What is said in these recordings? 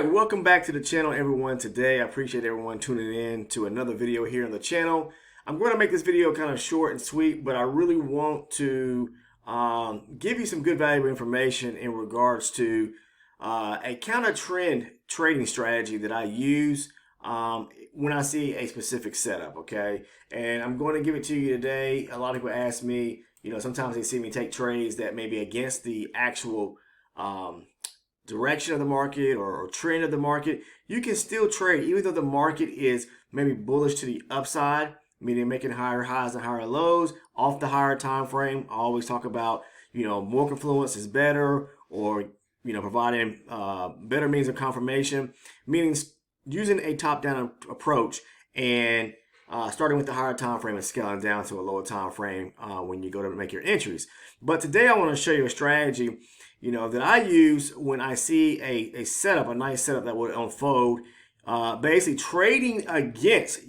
right, welcome back to the channel, everyone. Today, I appreciate everyone tuning in to another video here on the channel. I'm going to make this video kind of short and sweet, but I really want to give you some good valuable information in regards to a counter trend trading strategy that I use when I see a specific setup, okay? And I'm going to give it to you today. A lot of people ask me, sometimes they see me take trades that may be against the actual direction of the market or trend of the market. You can still trade even though the market is maybe bullish to the upside, meaning making higher highs and higher lows off the higher time frame. I always talk about more confluence is better, or providing better means of confirmation, meaning using a top-down approach and starting with the higher time frame and scaling down to a lower time frame when you go to make your entries. But today I want to show you a strategy that I use when I see a setup, a nice setup that would unfold, basically trading against,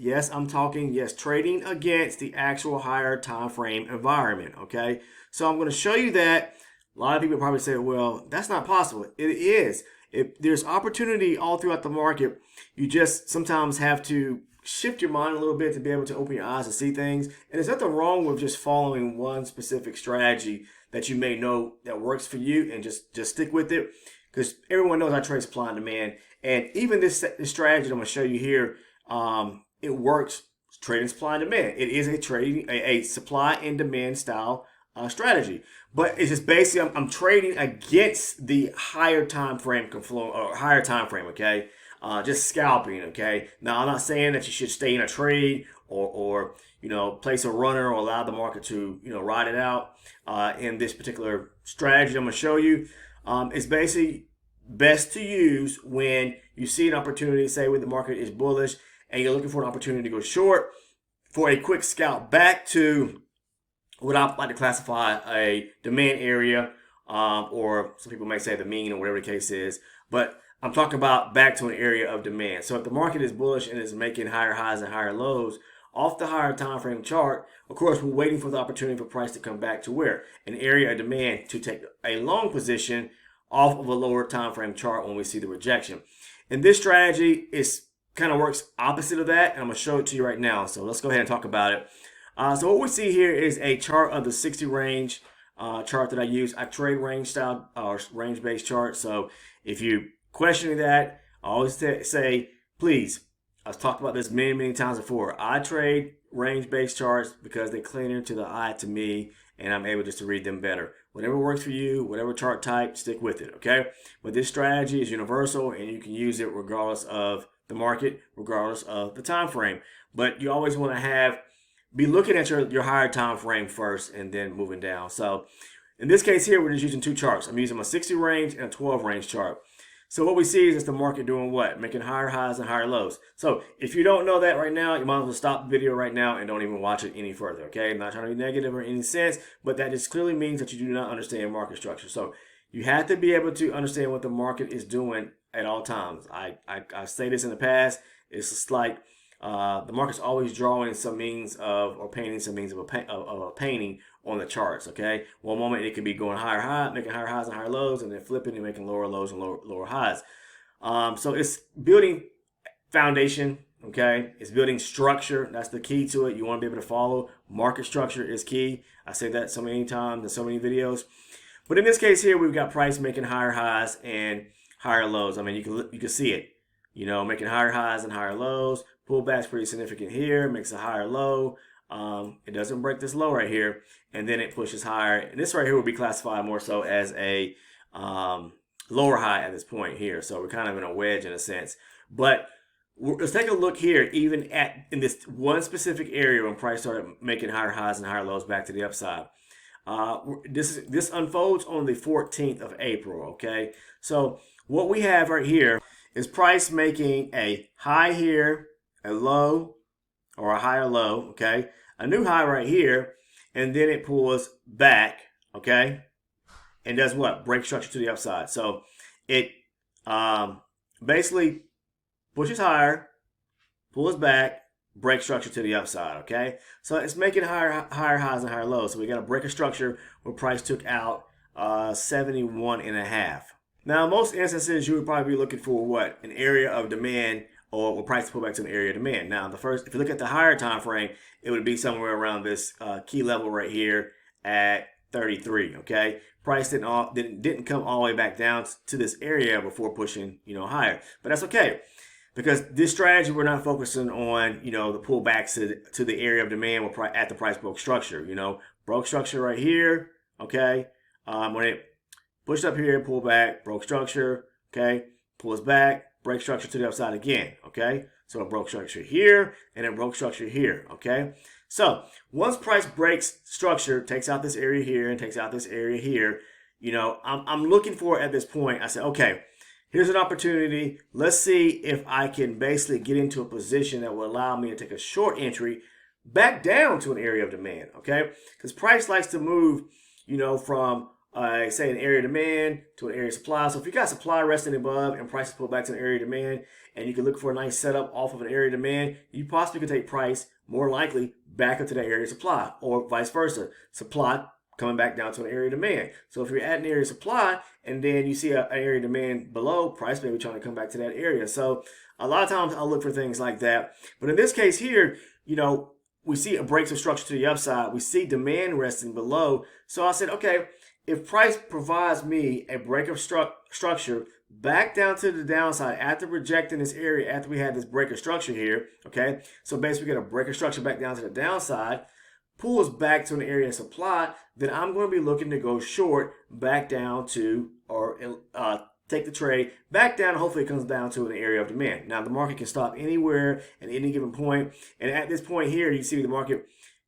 trading against the actual higher time frame environment, okay? So I'm going to show you that. A lot of people probably say, well, that's not possible. It is. If there's opportunity all throughout the market, you just sometimes have to shift your mind a little bit to be able to open your eyes to see things. And there's nothing wrong with just following one specific strategy that you may know that works for you and just stick with it, because everyone knows I trade supply and demand. And even this strategy I'm going to show you here, it works trading supply and demand. It is a supply and demand style strategy, but it's just basically I'm trading against the higher time frame okay? Just scalping, okay? Now, I'm not saying that you should stay in a trade or place a runner or allow the market to, ride it out. In this particular strategy I'm going to show you, it's basically best to use when you see an opportunity, say when the market is bullish and you're looking for an opportunity to go short for a quick scalp back to what I like to classify a demand area, or some people may say the mean or whatever the case is. But I'm talking about back to an area of demand. So if the market is bullish and is making higher highs and higher lows off the higher time frame chart, of course, we're waiting for the opportunity for price to come back to where? An area of demand to take a long position off of a lower time frame chart when we see the rejection. And this strategy kind of works opposite of that, and I'm going to show it to you right now. So let's go ahead and talk about it. So what we see here is a chart of the 60 range chart that I use. I trade range style or range-based chart. So if you questioning that, I always say, please, I've talked about this many times before. I trade range-based charts because they're cleaner to the eye to me, and I'm able just to read them better. Whatever works for you, whatever chart type, stick with it, okay? But this strategy is universal, and you can use it regardless of the market, regardless of the time frame. But you always want to be looking at your higher time frame first and then moving down. So in this case here, we're just using two charts. I'm using a 60 range and a 12 range chart. So what we see is the market doing what? Making higher highs and higher lows. So if you don't know that right now, you might as well stop the video right now and don't even watch it any further, okay? I'm not trying to be negative or any sense, but that just clearly means that you do not understand market structure. So you have to be able to understand what the market is doing at all times. I say this in the past. It's just like the market's always drawing some means of, or painting some means of a painting on the charts, okay? One moment it could be going higher high, making higher highs and higher lows, and then flipping and making lower lows and lower highs. So it's building foundation, okay? It's building structure. That's the key to it. You want to be able to follow. Market structure is key. I say that so many times in so many videos. But in this case here, we've got price making higher highs and higher lows. I mean, you can see it, making higher highs and higher lows. Pullback's pretty significant here, makes a higher low. It doesn't break this low right here, and then it pushes higher. And this right here would be classified more so as a lower high at this point here. So we're kind of in a wedge in a sense. But let's take a look here, even in this one specific area when price started making higher highs and higher lows back to the upside. This unfolds on the 14th of April, okay? So what we have right here is price making a high here, a low, or a higher low, okay? A new high right here, and then it pulls back, okay? And does what? Break structure to the upside. So it basically pushes higher, pulls back, break structure to the upside, okay? So it's making higher highs and higher lows. So we got to break a structure where price took out 71.5, Now, in most instances, you would probably be looking for what? An area of demand or price to pull back to an area of demand. Now, if you look at the higher time frame, it would be somewhere around this key level right here at 33. Okay, price didn't come all the way back down to this area before pushing higher, but that's okay because this strategy we're not focusing on the pullbacks to the area of demand at the price broke structure. Broke structure right here. Okay, when it pushed up here, pull back, broke structure, okay, pulls back, break structure to the upside again, okay? So it broke structure here, and it broke structure here, okay? So once price breaks structure, takes out this area here and takes out this area here, I'm looking for at this point, I said, okay, here's an opportunity. Let's see if I can basically get into a position that will allow me to take a short entry back down to an area of demand, okay? Because price likes to move, from say an area of demand to an area of supply. So if you got supply resting above and prices pull back to an area of demand, and you can look for a nice setup off of an area of demand, you possibly could take price more likely back up to that area of supply, or vice versa. Supply coming back down to an area of demand. So if you're at an area of supply and then you see an area of demand below, price may be trying to come back to that area. So a lot of times I'll look for things like that. But in this case here, we see a break of structure to the upside. We see demand resting below. So I said, okay, if price provides me a break of structure back down to the downside after rejecting this area, after we had this break of structure here, okay? So basically we get a break of structure back down to the downside, pulls back to an area of supply, then I'm going to be looking to go short back down to, or take the trade back down. Hopefully it comes down to an area of demand. Now the market can stop anywhere at any given point. And at this point here, you see the market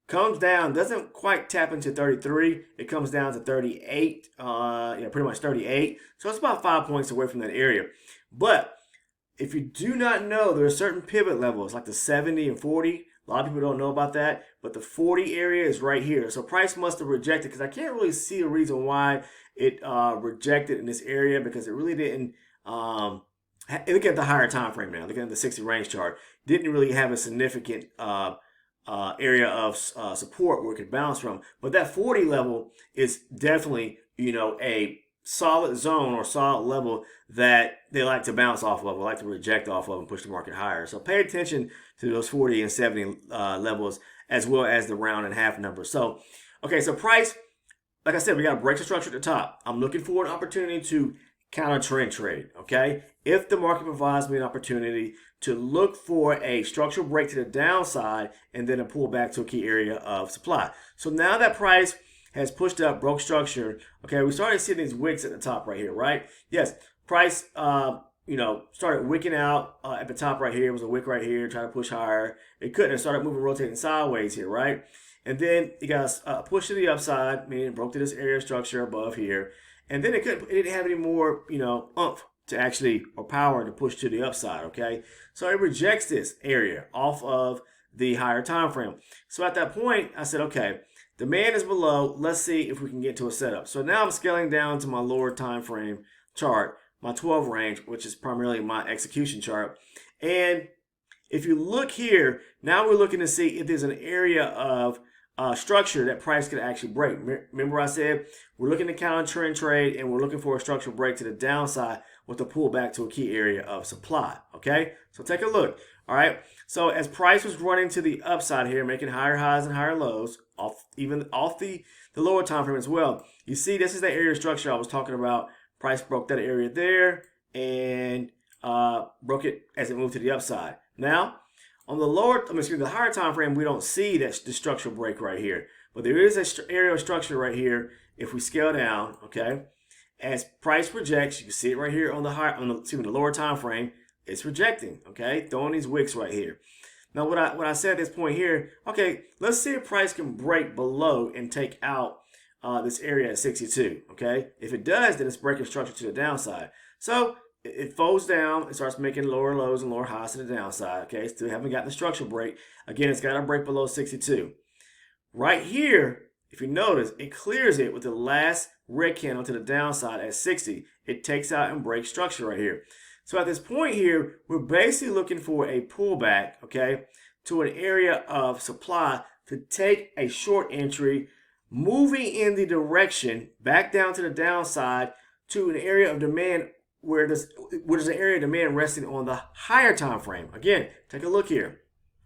comes down, doesn't quite tap into 33. It comes down to 38, pretty much 38. So it's about 5 points away from that area. But if you do not know, there are certain pivot levels like the 70 and 40. A lot of people don't know about that, but the 40 area is right here. So price must have rejected, because I can't really see a reason why it rejected in this area, because it really didn't. Look at the higher time frame now. Look at the 60 range chart. Didn't really have a significant area of support where it could bounce from. But that 40 level is definitely, a solid zone or solid level that they like to bounce off of, or like to reject off of and push the market higher. So pay attention to those 40 and 70 levels, as well as the round and half numbers. So, okay, so price, like I said, we got a break of structure at the top. I'm looking for an opportunity to counter trend trade, okay? If the market provides me an opportunity to look for a structural break to the downside and then a pullback to a key area of supply. So now that price has pushed up, broke structure, okay, we started seeing these wicks at the top right here, right? Yes, price, started wicking out at the top right here. It was a wick right here, trying to push higher. It couldn't. It started moving, rotating sideways here, right? And then it got pushed to the upside, meaning it broke to this area of structure above here. And then it didn't have any more, oomph to actually, or power to push to the upside, okay? So it rejects this area off of the higher time frame. So at that point, I said, okay, demand is below. Let's see if we can get to a setup. So now I'm scaling down to my lower time frame chart, my 12 range, which is primarily my execution chart. And if you look here, now we're looking to see if there's an area of structure that price could actually break. Remember I said we're looking to counter trend trade, and we're looking for a structural break to the downside with a pullback to a key area of supply. Okay, so take a look. All right, so as price was running to the upside here, making higher highs and higher lows, even off the lower time frame as well. You see, this is the area of structure I was talking about. Price broke that area there and broke it as it moved to the upside. Now, on the higher time frame, we don't see that the structural break right here, but there is an area of structure right here. If we scale down, okay, as price rejects, you can see it right here on the lower time frame. It's rejecting, okay, throwing these wicks right here. Now, what I said at this point here, okay, let's see if price can break below and take out this area at 62, okay? If it does, then it's breaking structure to the downside. So it folds down, it starts making lower lows and lower highs to the downside, okay? Still haven't gotten the structural break. Again, it's got to break below 62. Right here, if you notice, it clears it with the last red candle to the downside at 60. It takes out and breaks structure right here. So at this point here, we're basically looking for a pullback, okay, to an area of supply to take a short entry, moving in the direction back down to the downside to an area of demand where there's an area of demand resting on the higher time frame. Again, take a look here.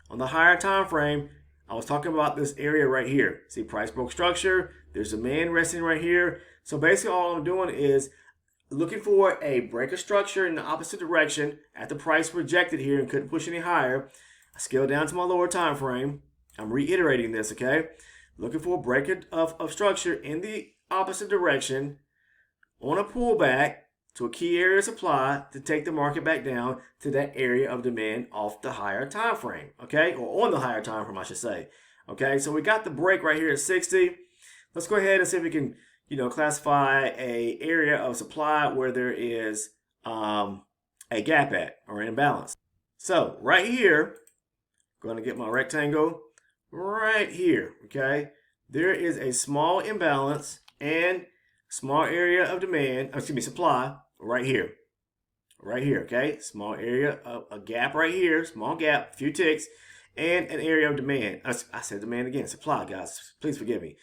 On the higher time frame, I was talking about this area right here. See, price broke structure. There's demand resting right here. So basically all I'm doing is looking for a break of structure in the opposite direction at the price rejected here and couldn't push any higher. I scale down to my lower time frame. I'm reiterating this, okay? Looking for a break of structure in the opposite direction on a pullback to a key area of supply to take the market back down to that area of demand off the higher time frame, okay? Or on the higher time frame, I should say. Okay, so we got the break right here at 60. Let's go ahead and see if we can, classify a area of supply where there is a gap at or an imbalance. So right here, I'm going to get my rectangle right here, okay? There is a small imbalance and small area of demand, supply right here. Right here, okay? Small area of a gap right here, small gap, a few ticks, and an area of demand. I said demand again, supply, guys. Please forgive me.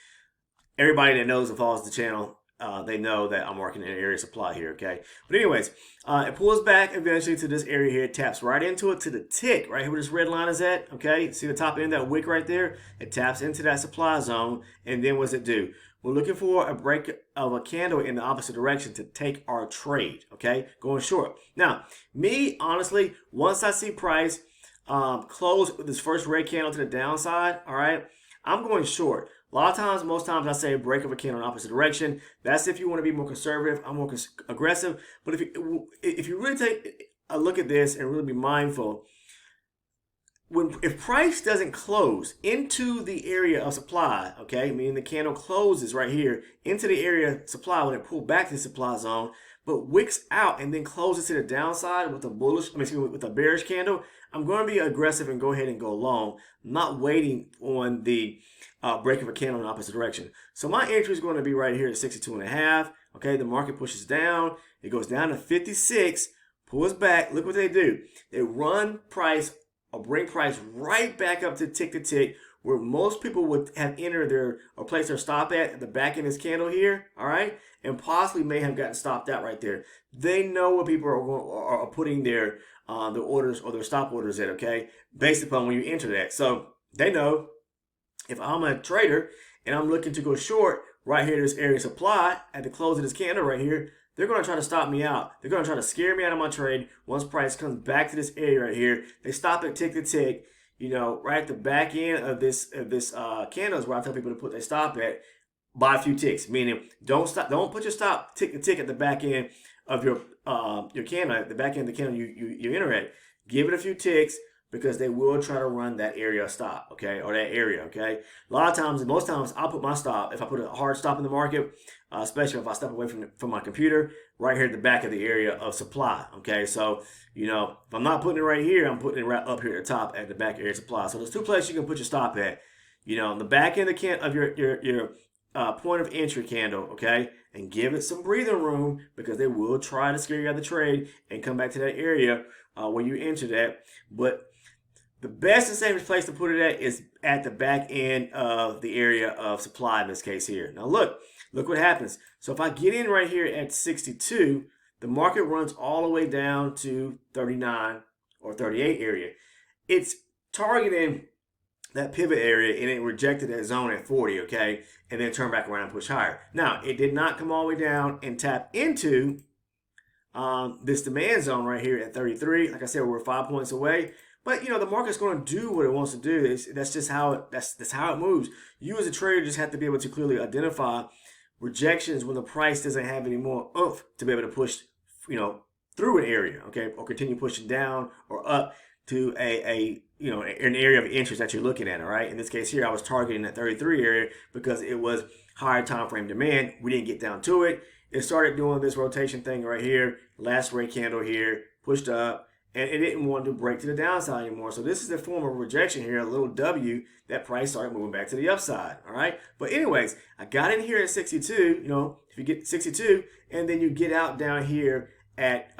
Everybody that knows and follows the channel, they know that I'm working in an area of supply here, okay? But anyways, it pulls back eventually to this area here. It taps right into it to the tick, right here where this red line is at, okay? See the top end of that wick right there? It taps into that supply zone, and then what does it do? We're looking for a break of a candle in the opposite direction to take our trade, okay? Going short. Now, me, honestly, once I see price close with this first red candle to the downside, all right, I'm going short. A lot of times, most times I say break of a candle in opposite direction. That's if you want to be more conservative. I'm more aggressive. But if you really take a look at this and really be mindful, if price doesn't close into the area of supply, okay, meaning the candle closes right here into the area of supply when it pulled back to the supply zone, but wicks out and then closes to the downside with with a bearish candle, I'm going to be aggressive and go ahead and go long, not waiting on the break of a candle in the opposite direction. So my entry is going to be right here at 62.5. Okay, the market pushes down. It goes down to 56, pulls back. Look what they do. They run price or bring price right back up to tick, where most people would have entered or placed their stop at the back end of this candle here, all right, and possibly may have gotten stopped out right there. They know what people are putting their orders or their stop orders at, okay, based upon when you enter that. So they know if I'm a trader and I'm looking to go short right here, this area of supply at the close of this candle right here, they're going to try to stop me out. They're going to try to scare me out of my trade. Once price comes back to this area right here, they stop at tick to tick, right at the back end of this candle is where I tell people to put their stop at by a few ticks, meaning don't put your stop tick to tick at the back end of your candle, at the back end of the candle you enter at. Give it a few ticks, because they will try to run that area of stop, okay, or that area, okay? A lot of times, most times, I'll put my stop, if I put a hard stop in the market, especially if I step away from my computer, right here at the back of the area of supply, okay? So, if I'm not putting it right here, I'm putting it right up here at the top at the back area of supply. So there's two places you can put your stop at, on the back end of your point of entry candle, okay? And give it some breathing room, because they will try to scare you out of the trade and come back to that area where you entered at. But the best and safest place to put it at is at the back end of the area of supply in this case here. Now look what happens. So if I get in right here at 62, the market runs all the way down to 39 or 38 area. It's targeting that pivot area, and it rejected that zone at 40, okay? And then turn back around and push higher. Now, it did not come all the way down and tap into this demand zone right here at 33. Like I said, we're 5 points away. But the market's going to do what it wants to do. That's just how that's how it moves. You as a trader just have to be able to clearly identify rejections when the price doesn't have any more oomph to be able to push, through an area, okay, or continue pushing down or up to an area of interest that you're looking at. All right. In this case here, I was targeting that 33 area because it was higher time frame demand. We didn't get down to it. It started doing this rotation thing right here. Last red candle here, pushed up. And it didn't want to break to the downside anymore. So this is the form of rejection here, a little W, that price started moving back to the upside, all right? But anyways, I got in here at 62, if you get 62, and then you get out down here at,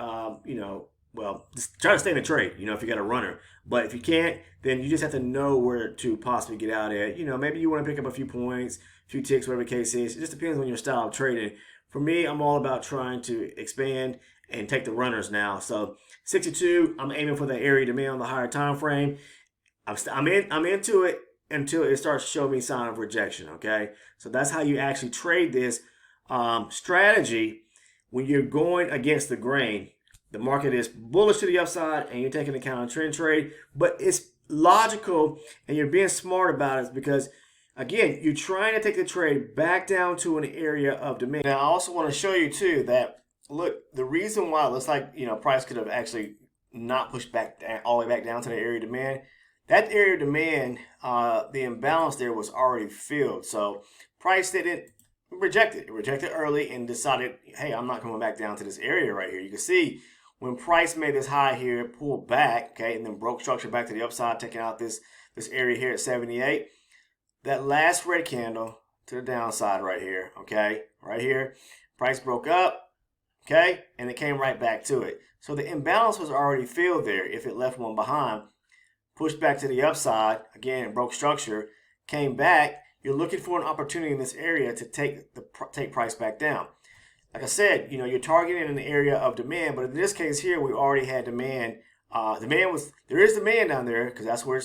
just try to stay in the trade, if you got a runner. But if you can't, then you just have to know where to possibly get out at. Maybe you want to pick up a few points, a few ticks, whatever the case is. It just depends on your style of trading. For me, I'm all about trying to expand and take the runners now. So 62, I'm aiming for the area demand on the higher time frame. I'm into it until it starts to show me sign of rejection. Okay, so that's how you actually trade this strategy when you're going against the grain. The market is bullish to the upside, and you're taking account a trend trade, but it's logical, and you're being smart about it because, again, you're trying to take the trade back down to an area of demand. Now, I also want to show you too that look, the reason why it looks like price could have actually not pushed back all the way back down to the area of demand. That area of demand, the imbalance there was already filled. So price didn't reject it. It rejected early and decided, hey, I'm not coming back down to this area right here. You can see when price made this high here, it pulled back, okay, and then broke structure back to the upside, taking out this area here at 78. That last red candle to the downside right here, okay, right here, price broke up, okay, and it came right back to it. So the imbalance was already filled there if it left one behind. Pushed back to the upside, again, broke structure, came back. You're looking for an opportunity in this area to take price back down. Like I said, you're targeting an area of demand, but in this case here, we already had demand. There is demand down there because that's where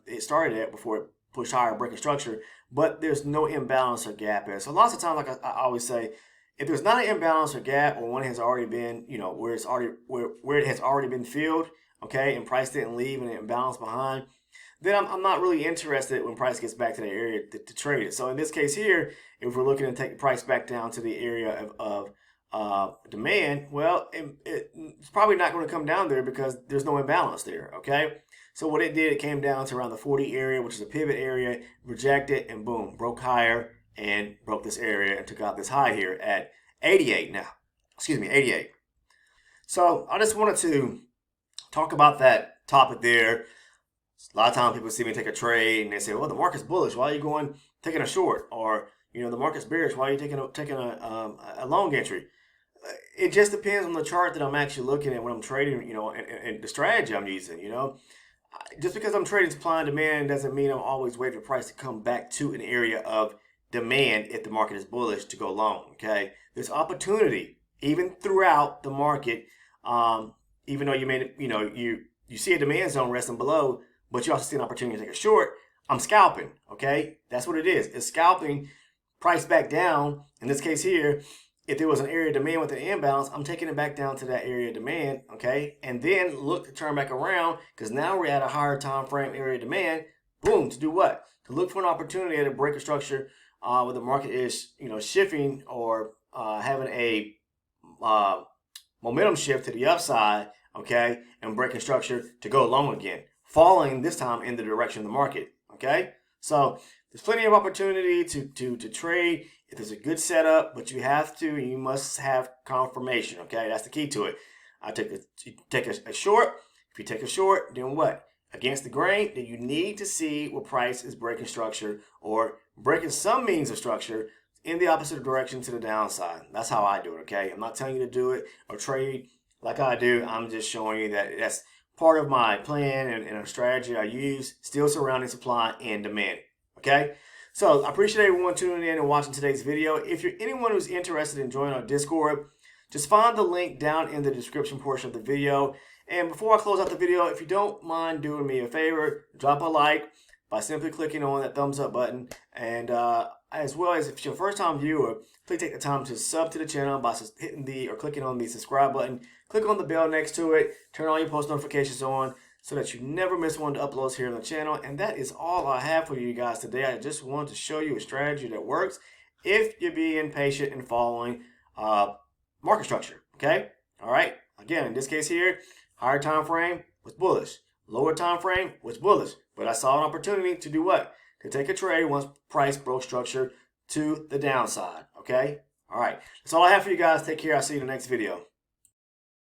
it started at before it pushed higher, breaking structure, but there's no imbalance or gap there. So lots of times, like I always say, if there's not an imbalance or gap, or one has already been, where it has already been filled, okay, and price didn't leave and it imbalanced behind, then I'm not really interested when price gets back to the area to trade it. So in this case here, if we're looking to take the price back down to the area of demand, well, it's probably not going to come down there because there's no imbalance there, okay? So what it did, it came down to around the 40 area, which is a pivot area, rejected, and boom, broke higher and broke this area and took out this high here at 88 now. Excuse me, 88. So I just wanted to talk about that topic there. A lot of times people see me take a trade and they say, well, the market's bullish. Why are you taking a short? Or, the market's bearish. Why are you taking a long entry? It just depends on the chart that I'm actually looking at when I'm trading, and the strategy I'm using, Just because I'm trading supply and demand doesn't mean I'm always waiting for price to come back to an area of demand if the market is bullish to go long, okay? There's opportunity even throughout the market, even though you see a demand zone resting below, but you also see an opportunity to take a short. I'm scalping, okay? That's what it is. It's scalping price back down. In this case here, if there was an area of demand with an imbalance, I'm taking it back down to that area of demand, okay? And then look to turn back around because now we're at a higher time frame area of demand. Boom, to do what? To look for an opportunity at a breaker structure where the market is, shifting or having a momentum shift to the upside, okay, and breaking structure to go long again, falling this time in the direction of the market, okay? So there's plenty of opportunity to trade if there's a good setup, but you must have confirmation, okay? That's the key to it. You take a short. If you take a short, then what? Against the grain, then you need to see where price is breaking structure or breaking some means of structure in the opposite direction to the downside. That's how I do it, okay? I'm not telling you to do it or trade like I do. I'm just showing you that that's part of my plan and a strategy I use, still surrounding supply and demand, okay? So I appreciate everyone tuning in and watching today's video. If you're anyone who's interested in joining our Discord, just find the link down in the description portion of the video. And before I close out the video, if you don't mind doing me a favor, drop a like by simply clicking on that thumbs up button. And as well as if you're a first time viewer, please take the time to sub to the channel by hitting or clicking on the subscribe button. Click on the bell next to it. Turn all your post notifications on so that you never miss one of the uploads here on the channel. And that is all I have for you guys today. I just wanted to show you a strategy that works if you're being patient and following market structure, okay? All right, again, in this case here, higher time frame was bullish. Lower time frame was bullish. But I saw an opportunity to do what? To take a trade once price broke structure to the downside, okay? All right, that's all I have for you guys. Take care. I'll see you in the next video.